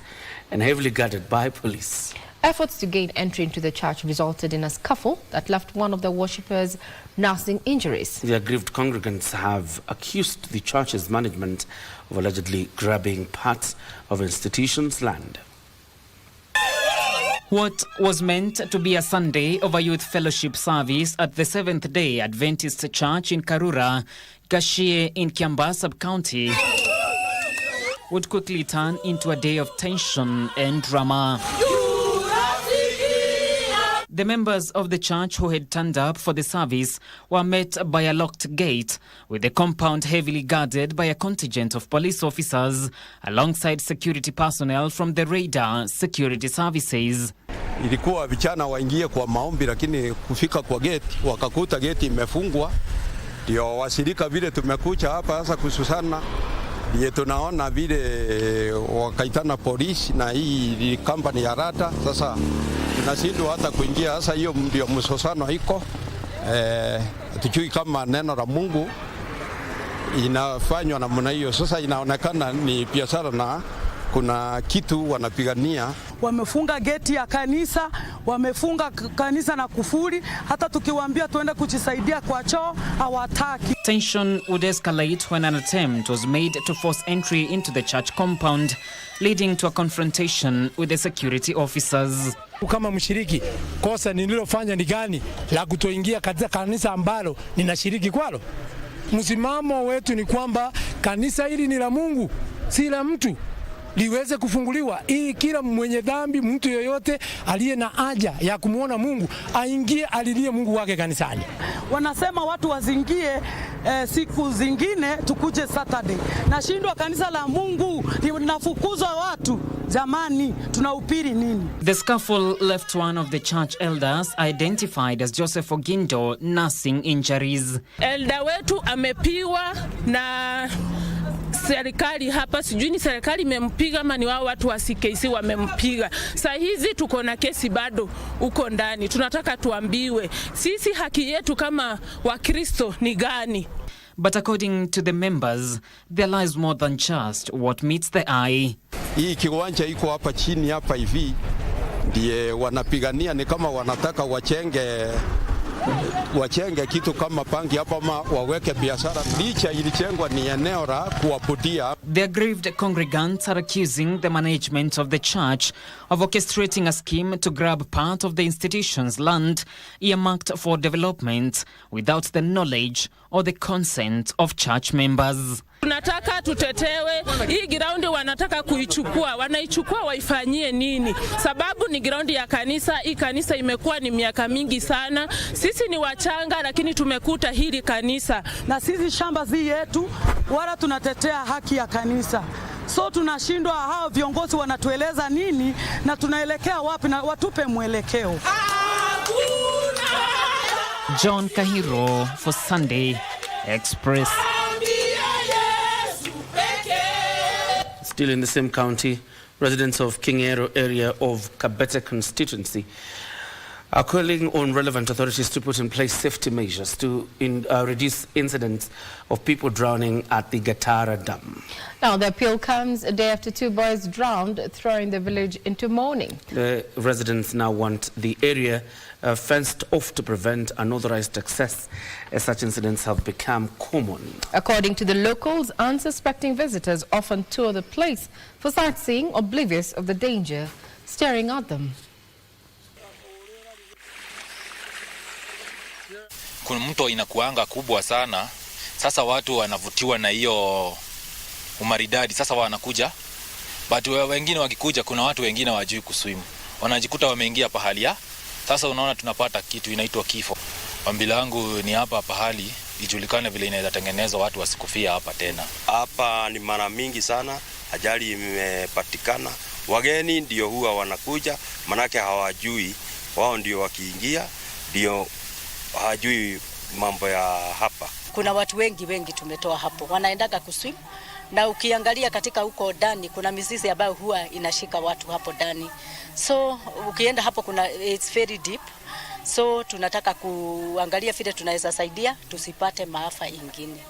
and heavily guarded by police. Efforts to gain entry into the church resulted in a scuffle that left one of the worshippers nursing injuries. The aggrieved congregants have accused the church's management of allegedly grabbing parts of institution's land. What was meant to be a Sunday of a youth fellowship service at the Seventh-day Adventist Church in Karura, Gashie in Kiambaa Sub-County would quickly turn into a day of tension and drama. The members of the church who had turned up for the service were met by a locked gate, with the compound heavily guarded by a contingent of police officers alongside security personnel from the Radar Security Services. Ilikuwa vijana waingie kwa maombi, lakini kufika kwa gate wakakuta gate imefungwa. Ndio washirika vile tumekuja hapa sasa kususana, ndiye tunaona vile wakaitana polisi na hii company ya Radar. Sasa tunashindwa hata kuingia. Sasa hiyo ndio msosano iko. Hatujui kama neno la Mungu inafanywa namna hiyo. Sasa inaonekana ni biashara na kuna kitu wanapigania. Wamefunga geti ya kanisa, wamefunga kanisa na kufuri, hata tukiwaambia tuende kujisaidia kwa choo hawataki. Tension would escalate when an attempt was made to force entry into the church compound, leading to a confrontation with the security officers. Kama mshiriki, kosa nililofanya ni gani la kutoingia katika kanisa ambalo ninashiriki kwalo? Msimamo wetu ni kwamba kanisa hili ni la Mungu, si la mtu, liweze kufunguliwa ili kila mwenye dhambi, mtu yoyote aliye na haja ya kumuona Mungu aingie alilie Mungu wake kanisani. Wanasema watu wazingie siku zingine tukuje Saturday. Nashindwa kanisa la Mungu linafukuzwa watu. Jamani, tunahubiri nini? The scuffle left one of the church elders identified as Joseph Ogindo nursing injuries. Elder wetu amepiwa na serikali hapa, sijui ni serikali imempiga ama ni wao watu wa KBC wamempiga. Sasa hizi tuko na kesi bado uko ndani. Tunataka tuambiwe sisi haki yetu kama Wakristo ni gani? But according to the members, there lies more than just what meets the eye. Hii kiwanja iko hapa chini hapa hivi ndiye wanapigania, ni kama wanataka wachenge kitu kama pangi hapa ama waweke biashara. Licha ilichengwa ni eneo la kuabudia. The aggrieved congregants are accusing the management of the church of orchestrating a scheme to grab part of the institution's land earmarked for development without the knowledge or the consent of church members. Tunataka tutetewe. Hii ground wanataka kuichukua. Wanaichukua waifanyie nini? Sababu ni ground ya kanisa. Hii kanisa imekuwa ni miaka mingi sana. Sisi ni wachanga lakini tumekuta hili kanisa. Na sisi shamba zi yetu, wala tunatetea haki ya kanisa. So tunashindwa hao viongozi wanatueleza nini na tunaelekea wapi, na watupe mwelekeo. John Kahiro for Sunday Express. Still in the same county, residents of Kioria area of Kabete constituency are calling on relevant authorities to put in place safety measures to reduce incidents of people drowning at the Gatara Dam. Now, the appeal comes a day after 2 boys drowned, throwing the village into mourning. The residents now want the area fenced off to prevent unauthorized access, as such incidents have become common. According to the locals, unsuspecting visitors often tour the place for sightseeing, oblivious of the danger staring at them. Kuna mto inakuanga kubwa sana, sasa watu wanavutiwa na hiyo umaridadi, sasa wanakuja. But wengine wakikuja, kuna watu wengine hawajui kuswim, wanajikuta wameingia pahali ya. Sasa unaona tunapata kitu inaitwa kifo. Ombi langu ni hapa pahali ijulikane vile inaweza tengenezwa, watu wasikufia hapa tena. Hapa ni mara mingi sana ajali imepatikana. Wageni ndio huwa wanakuja, manake hawajui, wao ndio wakiingia ndio hawajui mambo ya hapa. Kuna watu wengi tumetoa hapo, wanaendaga kuswim, na ukiangalia katika huko ndani kuna mizizi ambayo huwa inashika watu hapo ndani. So ukienda hapo kuna it's very deep. So tunataka kuangalia vile tunaweza saidia tusipate maafa ingine.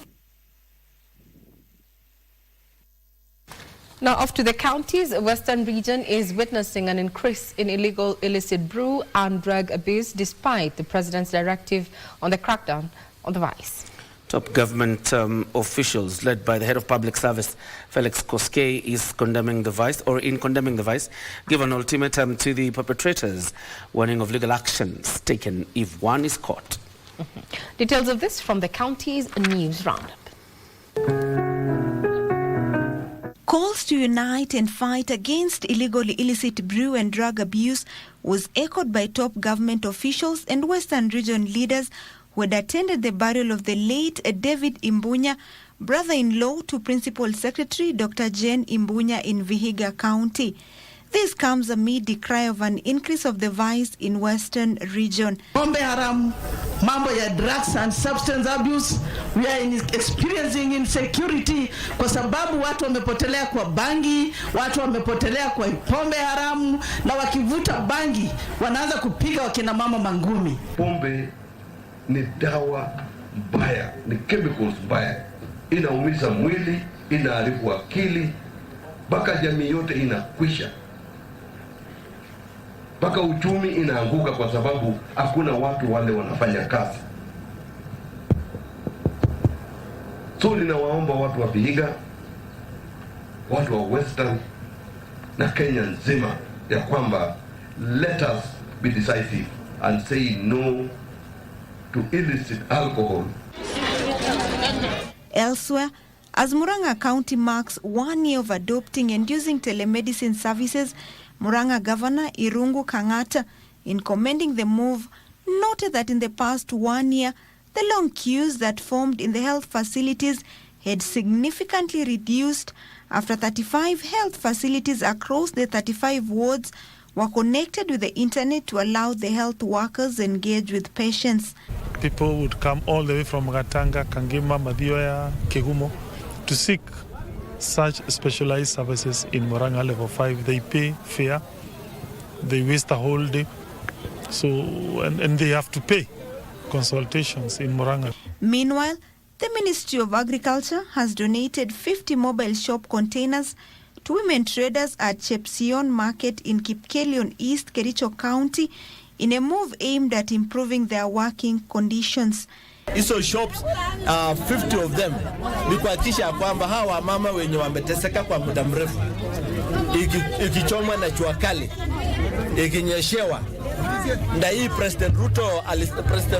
Now off to the counties, Western region is witnessing an increase in illegal illicit brew and drug abuse despite the president's directive on the crackdown on the vice. Top government officials led by the head of public service, Felix Koskei, is condemning the vice, give an ultimatum to the perpetrators, warning of legal actions taken if one is caught. Details of this from the county's news roundup. Calls to unite and fight against illegal illicit brew and drug abuse was echoed by top government officials and Western region leaders who had attended the burial of the late David Imbunya, brother-in-law to Principal Secretary Dr. Jane Imbunya in Vihiga County. This comes amid the cry of an increase of the vice in Western region. Pombe haram, mambo ya drugs and substance abuse, we are experiencing insecurity kwa sababu watu wamepotelea kwa bangi, watu wamepotelea kwa pombe haramu, na wakivuta bangi wanaanza kupiga wakina mama mangumi. Pombe ni dawa mbaya, ni chemicals mbaya, inaumiza mwili, inaharibu akili, mpaka jamii yote inakwisha. mpaka uchumi inaanguka kwa sababu hakuna watu wale wanafanya kazi. So ninawaomba watu wa Vihiga, watu wa Western na Kenya nzima ya kwamba let us be decisive and say no to illicit alcohol. Elsewhere, as Murang'a County marks 1 year of adopting and using telemedicine services, Murang'a Governor Irungu Kang'ata, in commending the move, noted that in the past 1 year, the long queues that formed in the health facilities had significantly reduced after 35 health facilities across the 35 wards were connected with the internet to allow the health workers engage with patients. People would come all the way from Gatanga, Kangema, Madioya, Kegumo to seek such specialized services in Murang'a Level 5. They pay fare, they waste a whole day, so and they have to pay consultations in Murang'a. Meanwhile, the Ministry of Agriculture has donated 50 mobile shop containers to women traders at Chepsion Market in Kipkelion East, Kericho County, in a move aimed at improving their working conditions. Hizo shops 50 of them ni kuhakikisha kwamba hawa mama wenye wameteseka kwa muda mrefu, ikichomwa na jua kali, ikinyeshewa, na hii President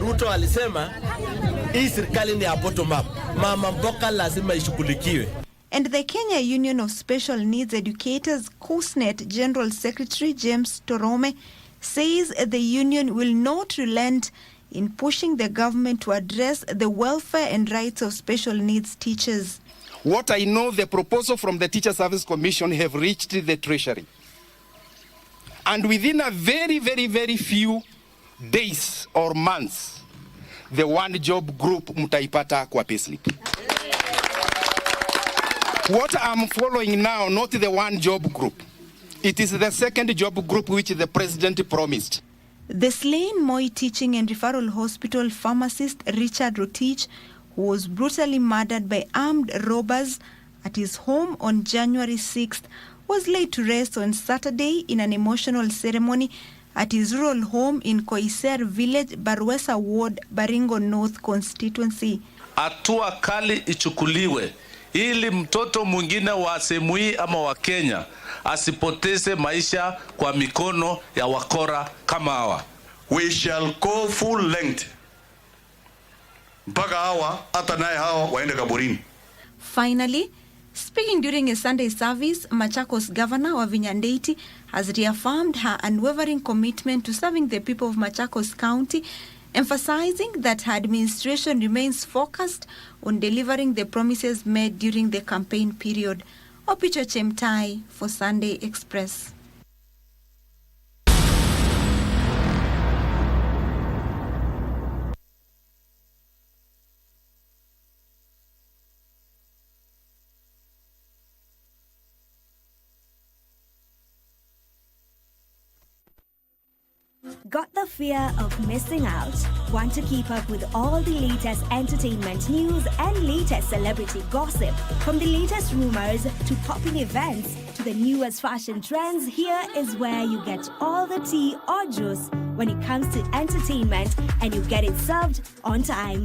Ruto alisema hii serikali ni ya bottom up, mama mboka lazima ishughulikiwe. And the Kenya Union of Special Needs Educators, KUSNET General Secretary James Torome, says the union will not relent in pushing the government to address the welfare and rights of special needs teachers. What I know, the proposal from the Teacher Service Commission have reached the Treasury. And within a very, very, very few days or months, the one job group mutaipata kwa payslip. What I'm following now, not the one job group. It is the second job group which the president promised. The slain Moi Teaching and Referral Hospital pharmacist Richard Rotich, who was brutally murdered by armed robbers at his home on January 6th, was laid to rest on Saturday in an emotional ceremony at his rural home in Koiser Village, Barwesa Ward, Baringo North constituency. Hatua kali ichukuliwe ili mtoto mwingine wa sehemu hii ama wa Kenya asipoteze maisha kwa mikono ya wakora kama hawa. We shall go full length mpaka hawa hata naye hawa waende kaburini. Finally, speaking during a Sunday service, Machakos Governor Wavinya Ndeti has reaffirmed her unwavering commitment to serving the people of Machakos County, emphasizing that her administration remains focused on delivering the promises made during the campaign period. Opicho Chemtai for Sunday Express. Got the fear of missing out? Want to keep up with all the latest entertainment news and latest celebrity gossip? From the latest rumors to popping events to the newest fashion trends, here is where you get all the tea or juice when it comes to entertainment, and you get it served on time.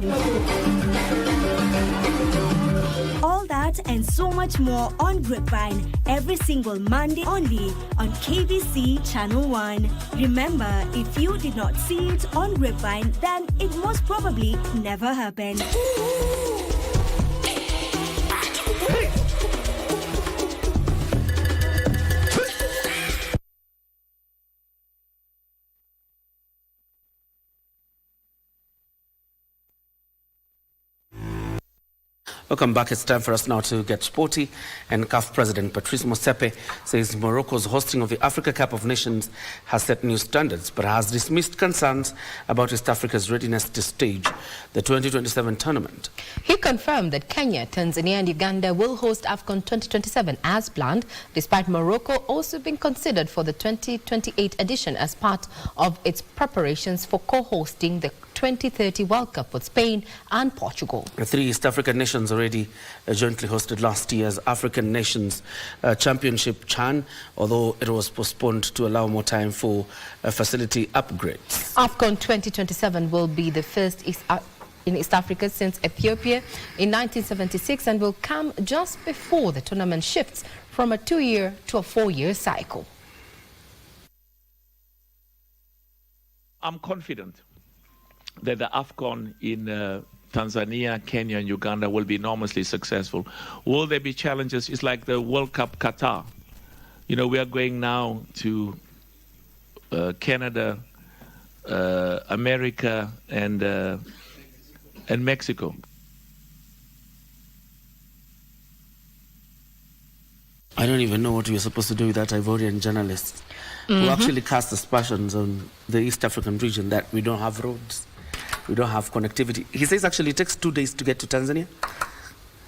All that and so much more on Grapevine every single Monday only on KBC Channel 1. Remember, if you did not see it on Grapevine, then it most probably never happened. Welcome back. It's time for us now to get sporty. And CAF President Patrice Motsepe says Morocco's hosting of the Africa Cup of Nations has set new standards, but has dismissed concerns about East Africa's readiness to stage the 2027 tournament. He confirmed that Kenya, Tanzania and Uganda will host AFCON 2027 as planned, despite Morocco also being considered for the 2028 edition as part of its preparations for co-hosting the 2030 World Cup with Spain and Portugal. The three East African nations already jointly hosted last year's African Nations Championship CHAN, although it was postponed to allow more time for facility upgrades. AFCON 2027 will be the first in East Africa since Ethiopia in 1976 and will come just before the tournament shifts from a 2-year to a 4-year cycle. I'm confident that the AFCON in Tanzania, Kenya and Uganda will be enormously successful. Will there be challenges? It's like the World Cup Qatar. You know, we are going now to Canada, America and Mexico. I don't even know what we are supposed to do with that Ivorian journalist who actually cast aspersions on the East African region that we don't have roads, we don't have connectivity. He says actually it takes 2 days to get to Tanzania.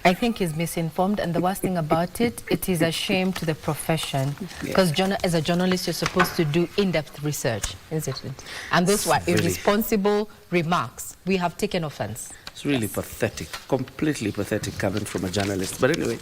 I think he's misinformed, and the worst thing about it, it is a shame to the profession, because as a journalist, you're supposed to do in-depth research, isn't it? And those were irresponsible remarks. We have taken offense. It's really pathetic, completely pathetic coming from a journalist. But anyway,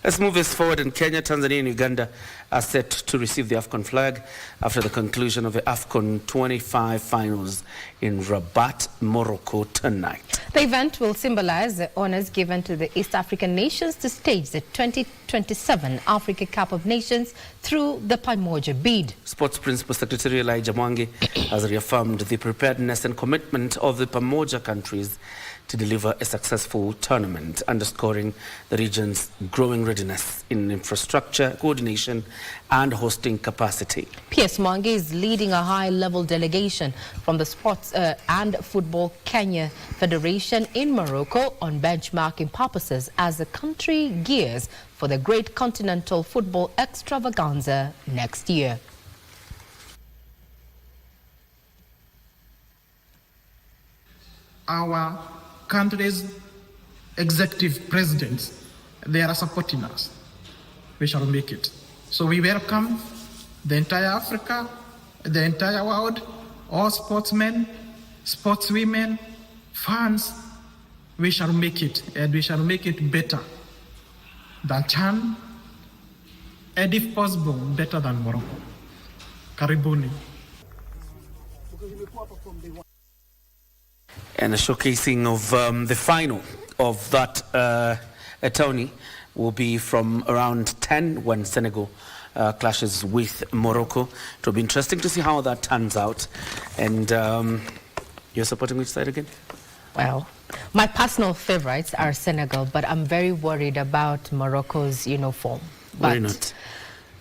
let's move this forward. In Kenya, Tanzania and Uganda are set to receive the AFCON flag after the conclusion of the AFCON 25 finals in Rabat, Morocco tonight. The event will symbolize the honors given to the East African nations to stage the 2027 Africa Cup of Nations through the Pamoja bid. Sports Principal Secretary Elijah Mwangi has reaffirmed the preparedness and commitment of the Pamoja countries to deliver a successful tournament, underscoring the region's growing readiness in infrastructure, coordination and hosting capacity. PS Mwangi is leading a high-level delegation from the Sports and Football Kenya Federation in Morocco on benchmarking purposes as the country gears for the Great Continental Football Extravaganza next year. Our country's executive presidents, they are supporting us. We shall make it. So we welcome the entire Africa, the entire world, all sportsmen, sportswomen, fans. We shall make it, and we shall make it better than CHAN, and if possible, better than Morocco. Karibuni. And a showcasing of the final of that tourney will be from around 10 when Senegal clashes with Morocco. It will be interesting to see how that turns out. And you're supporting which side again? Well, my personal favorites are Senegal, but I'm very worried about Morocco's, form. Why not?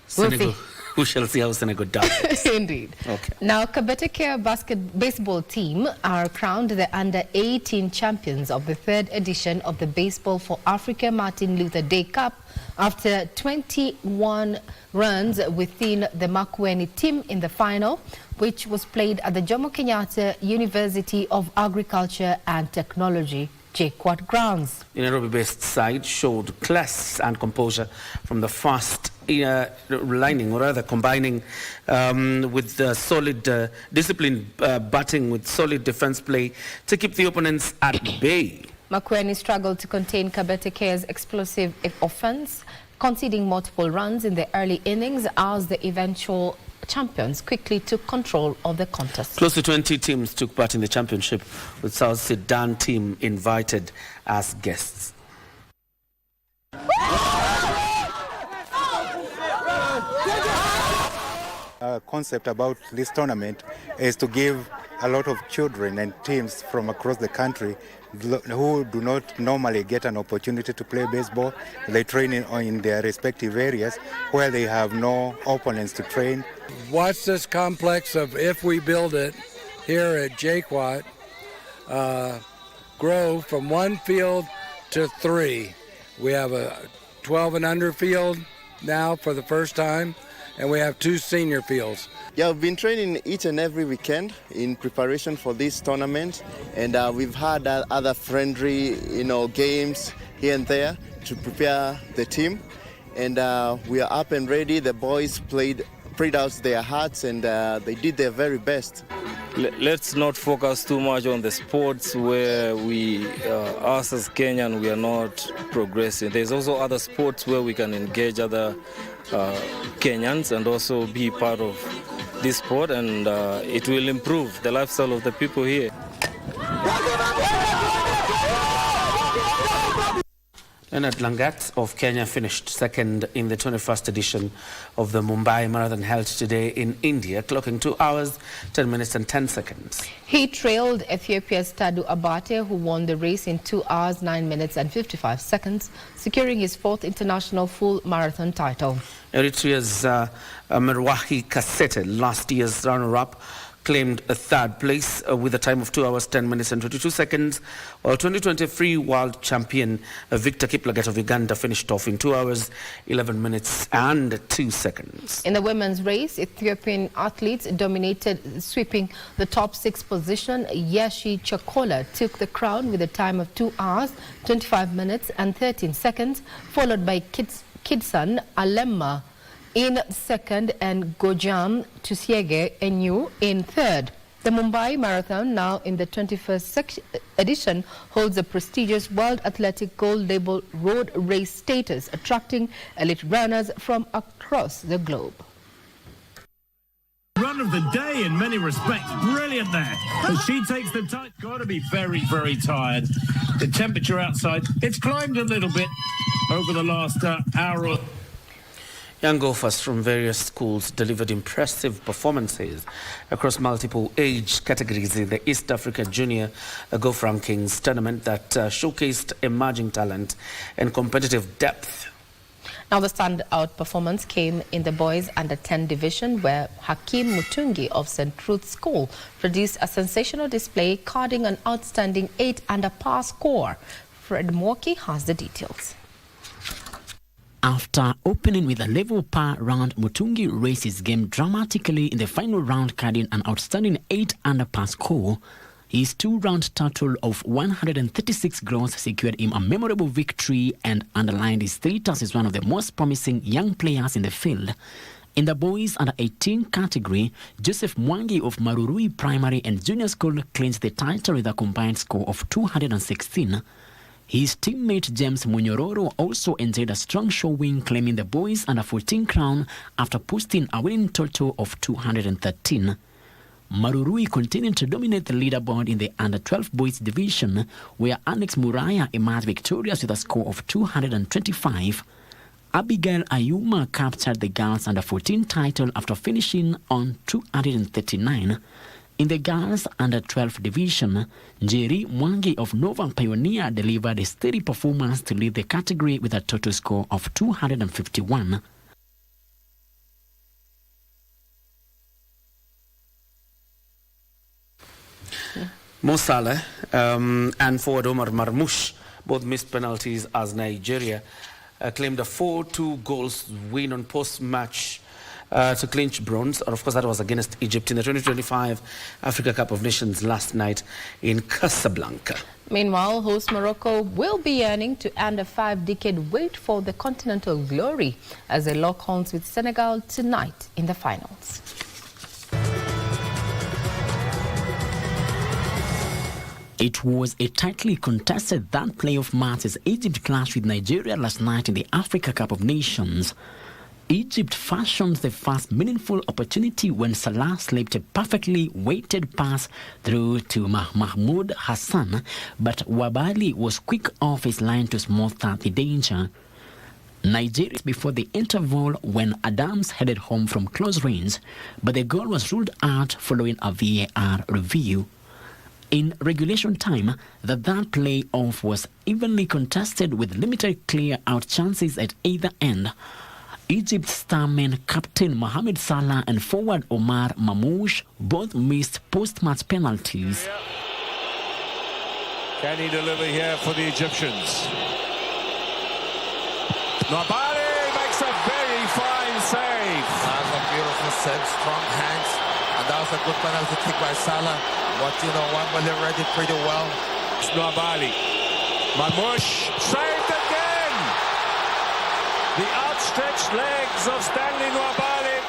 Senegal. We'll see. We shall see how Senegal does. Indeed. Okay. Now, KBC baseball team are crowned the under-18 champions of the 3rd edition of the Baseball for Africa Martin Luther Day Cup after 21 runs within the Makueni team in the final, which was played at the Jomo Kenyatta University of Agriculture and Technology JKUAT grounds. The Nairobi-based side showed class and composure from the first lining, or rather combining with solid disciplined batting with solid defense play to keep the opponents at bay. Makueni struggled to contain KBC's explosive offense, conceding multiple runs in the early innings as the eventual champions quickly took control of the contest. Close to 20 teams took part in the championship, with South Sudan team invited as guests. Concept about this tournament is to give a lot of children and teams from across the country who do not normally get an opportunity to play baseball. They train in their respective areas where they have no opponents to train. Watch this complex of, if we build it here at JKUAT, grow from 1 field to 3. We have a 12 and under field now for the first time, and we have 2 senior fields. Yeah, we've been training each and every weekend in preparation for this tournament, and we've had other friendly, games here and there to prepare the team. And we are up and ready. The boys played prayed out their hearts, and they did their very best. Let's not focus too much on the sports where we, us as Kenyan, we are not progressing. There's also other sports where we can engage other Kenyans and also be part of this sport, and it will improve the lifestyle of the people here. Leonard Langat of Kenya finished second in the 21st edition of the Mumbai Marathon held today in India, clocking 2 hours, 10 minutes and 10 seconds. He trailed Ethiopia's Tadu Abate, who won the race in 2 hours, 9 minutes and 55 seconds, securing his 4th international full marathon title. Eritrea's Merwahi Kasete, last year's runner-up, claimed a 3rd place with a time of 2 hours, 10 minutes and 22 seconds, while 2023 world champion Victor Kiplagat of Uganda finished off in 2 hours, 11 minutes and 2 seconds. In the women's race, Ethiopian athletes dominated, sweeping the top 6 position. Yashi Chakola took the crown with a time of 2 hours, 25 minutes and 13 seconds, followed by Kidson Alemma in 2nd and Gojam Tusiege Enyu in 3rd. The Mumbai Marathon, now in the 21st edition, holds a prestigious World Athletic Gold Label road race status, attracting elite runners from across the globe. Run of the day in many respects. Brilliant there. As she takes the time, got to be very, very tired. The temperature outside, it's climbed a little bit over the last hour. Young golfers from various schools delivered impressive performances across multiple age categories in the East Africa Junior Golf Rankings tournament that showcased emerging talent and competitive depth. Now, the standout performance came in the boys under 10 division, where Hakim Mutungi of St. Ruth's School produced a sensational display, carding an outstanding 8 under par score. Fred Mwoki has the details. After opening with a level par round, Mutungi raced his game dramatically in the final round, carding an outstanding 8 under par score. His 2-round total of 136 gross secured him a memorable victory and underlined his status as one of the most promising young players in the field. In the boys under 18 category, Joseph Mwangi of Marurui Primary and Junior School clinched the title with a combined score of 216. His teammate James Munyororo also enjoyed a strong showing, claiming the boys under 14 crown after posting a winning total of 213. Marurui continued to dominate the leaderboard in the under 12 boys division, where Alex Muraya emerged victorious with a score of 225. Abigail Ayuma captured the girls under 14 title after finishing on 239. In the girls under 12 division, Jerry Mwangi of Nova Pioneer delivered a steady performance to lead the category with a total score of 251. Mo Saleh and forward Omar Marmoush both missed penalties as Nigeria claimed a 4-2 goals win on post-match to clinch bronze. Or of course, that was against Egypt in the 2025 Africa Cup of Nations last night in Casablanca. Meanwhile, host Morocco will be yearning to end a 5-decade wait for the continental glory as they lock horns with Senegal tonight in the finals. It was a tightly contested third playoff match as Egypt clashed with Nigeria last night in the Africa Cup of Nations. Egypt fashioned the first meaningful opportunity when Salah slipped a perfectly weighted pass through to Mahmoud Hassan, but Wabali was quick off his line to smooth out the danger. Nigeria before the interval when Adams headed home from close range, but the goal was ruled out following a VAR review. In regulation time, the third play-off was evenly contested with limited clear-out chances at either end. Egypt starman captain Mohamed Salah and forward Omar Mamouche both missed post-match penalties. Can he deliver here for the Egyptians? Nabali makes a very fine save. That's a beautiful save, strong hands. And that was a good penalty kick by Salah. But you know, Wembele read it pretty well. It's Nabali. Mamouche saved again. The outstretched legs of Stanley Nwabali.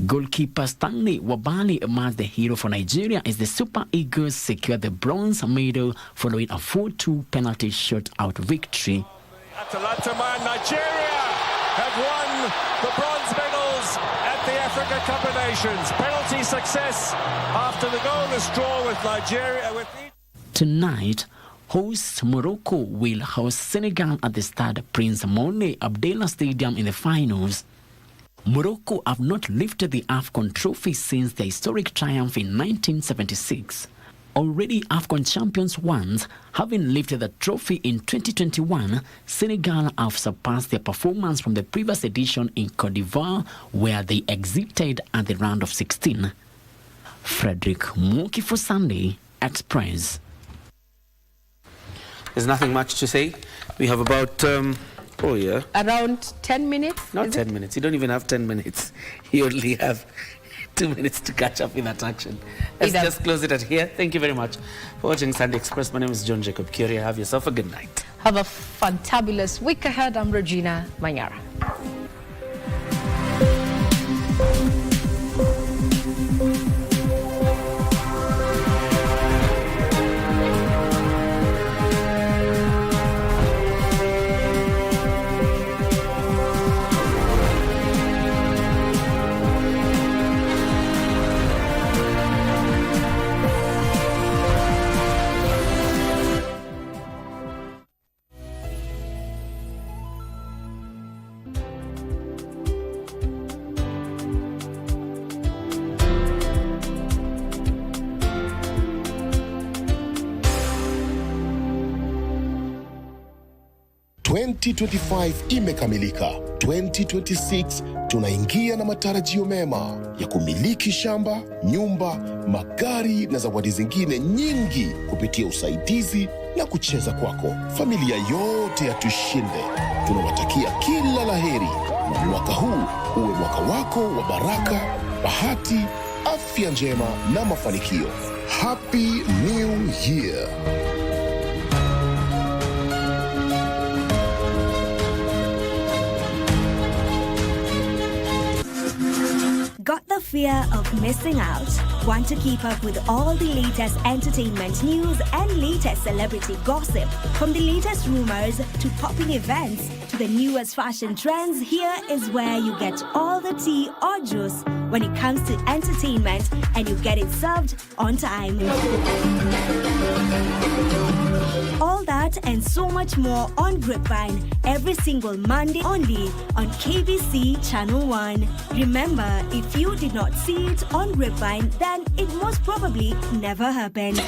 Goalkeeper Stanley Wabali emerged the hero for Nigeria as the Super Eagles secured the bronze medal following a 4-2 penalty shootout victory. Atalanta man, Nigeria have won the bronze medals at the Africa Cup of Nations. Penalty success after the goalless draw with Nigeria. Tonight, host Morocco will host Senegal at the Stade Prince Moulay Abdallah Stadium in the finals. Morocco have not lifted the AFCON trophy since their historic triumph in 1976. Already AFCON champions once, having lifted the trophy in 2021, Senegal have surpassed their performance from the previous edition in Cote d'Ivoire, where they exited at the round of 16. Frederick Mwoki for Sunday Express. There's nothing much to say. We have about... around 10 minutes? Not 10 minutes. You don't even have 10 minutes. You only have 2 minutes to catch up in that action. Let's just close it at here. Thank you very much for watching Sunday Express. My name is John Jacob Kioria. Have yourself a good night. Have a fantabulous week ahead. I'm Regina Manyara. Imekamilika. 2026 tunaingia na matarajio mema ya kumiliki shamba, nyumba, magari na zawadi zingine nyingi kupitia usaidizi na kucheza kwako. Familia yote ya Tushinde tunawatakia kila laheri na mwaka huu uwe mwaka wako wa baraka, bahati, afya njema na mafanikio. Happy New Year. Got the fear of missing out? Want to keep up with all the latest entertainment news and latest celebrity gossip? From the latest rumors to popping events to the newest fashion trends, here is where you get all the tea or juice when it comes to entertainment, and you get it served on time. All that and so much more on Grapevine every single Monday only on KBC Channel 1. Remember, if you did not see it on Grapevine, then it most probably never happened.